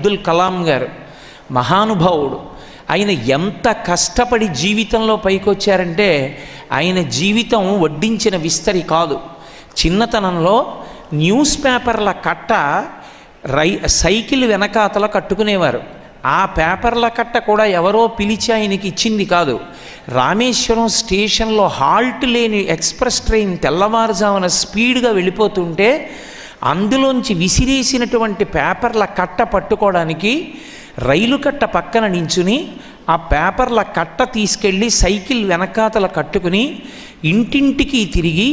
అబ్దుల్ కలాం గారు మహానుభావుడు. ఆయన ఎంత కష్టపడి జీవితంలో పైకొచ్చారంటే ఆయన జీవితం వడ్డించిన విస్తరి కాదు. చిన్నతనంలో న్యూస్ పేపర్ల కట్ట సైకిల్ వెనకాతల కట్టుకునేవారు. ఆ పేపర్ల కట్ట కూడా ఎవరో పిలిచి ఆయనకి ఇచ్చింది కాదు. రామేశ్వరం స్టేషన్లో హాల్ట్ లేని ఎక్స్ప్రెస్ ట్రైన్ తెల్లవారుజామున స్పీడ్గా వెళ్ళిపోతుంటే అందులోంచి విసిరేసినటువంటి పేపర్ల కట్ట పట్టుకోవడానికి రైలు కట్ట పక్కన నించుని ఆ పేపర్ల కట్ట తీసుకెళ్ళి సైకిల్ వెనకాతల కట్టుకుని ఇంటింటికి తిరిగి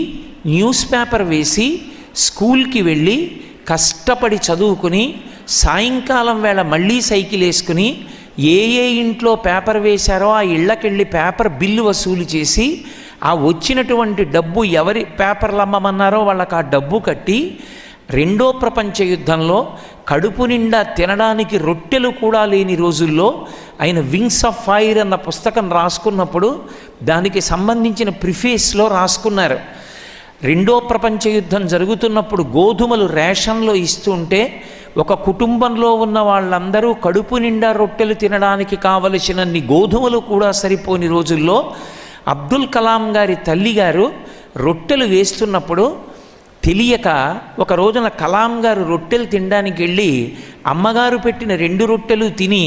న్యూస్ పేపర్ వేసి స్కూల్కి వెళ్ళి కష్టపడి చదువుకుని సాయంకాలం వేళ మళ్ళీ సైకిల్ వేసుకుని ఏ ఇంట్లో పేపర్ వేశారో ఆ ఇళ్ళకెళ్ళి పేపర్ బిల్లు వసూలు చేసి ఆ వచ్చినటువంటి డబ్బు ఎవరి పేపర్లు అమ్మమన్నారో వాళ్ళకి ఆ డబ్బు కట్టి రెండో ప్రపంచ యుద్ధంలో కడుపు నిండా తినడానికి రొట్టెలు కూడా లేని రోజుల్లో ఆయన వింగ్స్ ఆఫ్ ఫైర్ అన్న పుస్తకం రాసుకున్నప్పుడు దానికి సంబంధించిన ప్రిఫేస్లో రాసుకున్నారు. రెండో ప్రపంచ యుద్ధం జరుగుతున్నప్పుడు గోధుమలు రేషన్లో ఇస్తుంటే ఒక కుటుంబంలో ఉన్న వాళ్ళందరూ కడుపు నిండా రొట్టెలు తినడానికి కావలసినన్ని గోధుమలు కూడా సరిపోని రోజుల్లో అబ్దుల్ కలాం గారి తల్లిగారు రొట్టెలు వేస్తున్నప్పుడు తెలియక ఒక రోజున కలాం గారు రొట్టెలు తినడానికి వెళ్ళి అమ్మగారు పెట్టిన 2 రొట్టెలు తిని,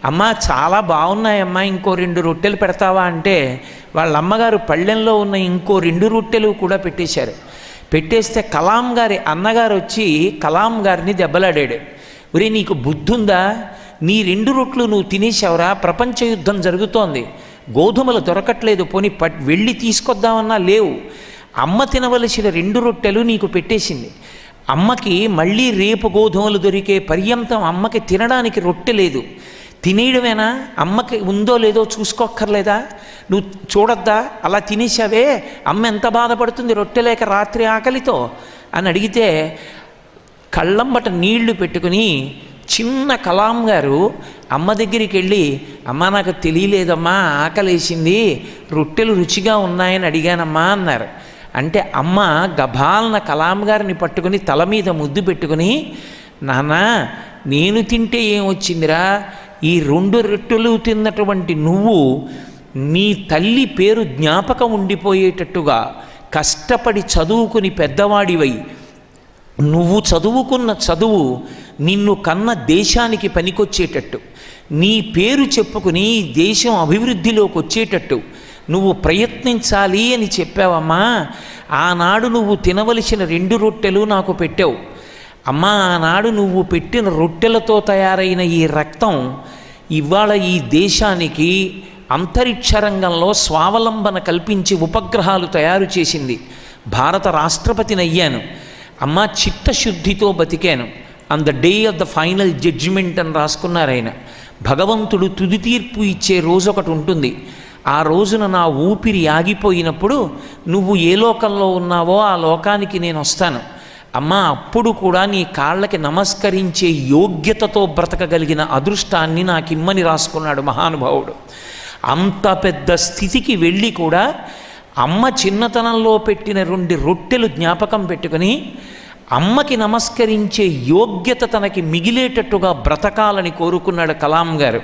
అమ్మ చాలా బాగున్నాయమ్మా ఇంకో 2 రొట్టెలు పెడతావా అంటే వాళ్ళ అమ్మగారు పళ్ళెంలో ఉన్న ఇంకో 2 రొట్టెలు కూడా పెట్టేశారు. పెట్టేస్తే కలాం గారి అన్నగారు వచ్చి కలాం గారిని దెబ్బలాడాడు. ఒరే నీకు బుద్ధుందా, నీ 2 రొట్టెలు నువ్వు తినేసావురా, ప్రపంచ యుద్ధం జరుగుతోంది, గోధుమలు దొరకట్లేదు, పోనీ వెళ్ళి తీసుకొద్దామన్నా లేవు, అమ్మ తినవలసిన 2 రొట్టెలు నీకు పెట్టేసింది, అమ్మకి మళ్ళీ రేపు గోధుమలు దొరికే పర్యంతం అమ్మకి తినడానికి రొట్టె లేదు, తినేయడమేనా, అమ్మకి ఉందో లేదో చూసుకోక్కర్లేదా, నువ్వు చూడొద్దా, అలా తినేసావే అమ్మ ఎంత బాధపడుతుంది రొట్టె లేక రాత్రి ఆకలితో అని అడిగితే కళ్ళంబట నీళ్లు పెట్టుకుని చిన్న కలాం గారు అమ్మ దగ్గరికి వెళ్ళి, అమ్మ నాకు తెలియలేదమ్మా ఆకలేసింది, రొట్టెలు రుచిగా ఉన్నాయని అడిగానమ్మా అన్నారు. అంటే అమ్మ గభాలన కలాం గారిని పట్టుకుని తల మీద ముద్దు పెట్టుకుని, నాన్న నేను తింటే ఏమొచ్చిందిరా, ఈ 2 రొట్టెలు తిన్నటువంటి నువ్వు నీ తల్లి పేరు జ్ఞాపకం ఉండిపోయేటట్టుగా కష్టపడి చదువుకుని పెద్దవాడివై నువ్వు చదువుకున్న చదువు నిన్ను కన్న దేశానికి పనికొచ్చేటట్టు, నీ పేరు చెప్పుకుని దేశం అభివృద్ధిలోకి వచ్చేటట్టు నువ్వు ప్రయత్నించాలి అని చెప్పావమ్మా. ఆనాడు నువ్వు తినవలసిన 2 రొట్టెలు నాకు పెట్టావు అమ్మా. ఆనాడు నువ్వు పెట్టిన రొట్టెలతో తయారైన ఈ రక్తం ఇవాళ ఈ దేశానికి అంతరిక్ష రంగంలో స్వావలంబన కల్పించి ఉపగ్రహాలు తయారు చేసింది. భారత రాష్ట్రపతిని అయ్యాను అమ్మా, చిత్తశుద్ధితో బతికాను. On the day of the final judgement అని రాసుకున్నారు ఆయన. భగవంతుడు తుది తీర్పు ఇచ్చే రోజు ఒకటి ఉంటుంది. ఆ రోజున నా ఊపిరి ఆగిపోయినప్పుడు నువ్వు ఏ లోకంలో ఉన్నావో ఆ లోకానికి నేను వస్తాను అమ్మా. అప్పుడు కూడా నీ కాళ్ళకి నమస్కరించే యోగ్యతతో బ్రతకగలిగిన అదృష్టాన్ని నాకిమ్మని రాసుకున్నాడు మహానుభావుడు. అంత పెద్ద స్థితికి వెళ్ళి కూడా అమ్మ చిన్నతనంలో పెట్టిన 2 రొట్టెలు జ్ఞాపకం పెట్టుకుని అమ్మకి నమస్కరించే యోగ్యత తనకి మిగిలేటట్టుగా బ్రతకాలని కోరుకున్నాడు కలాం గారు.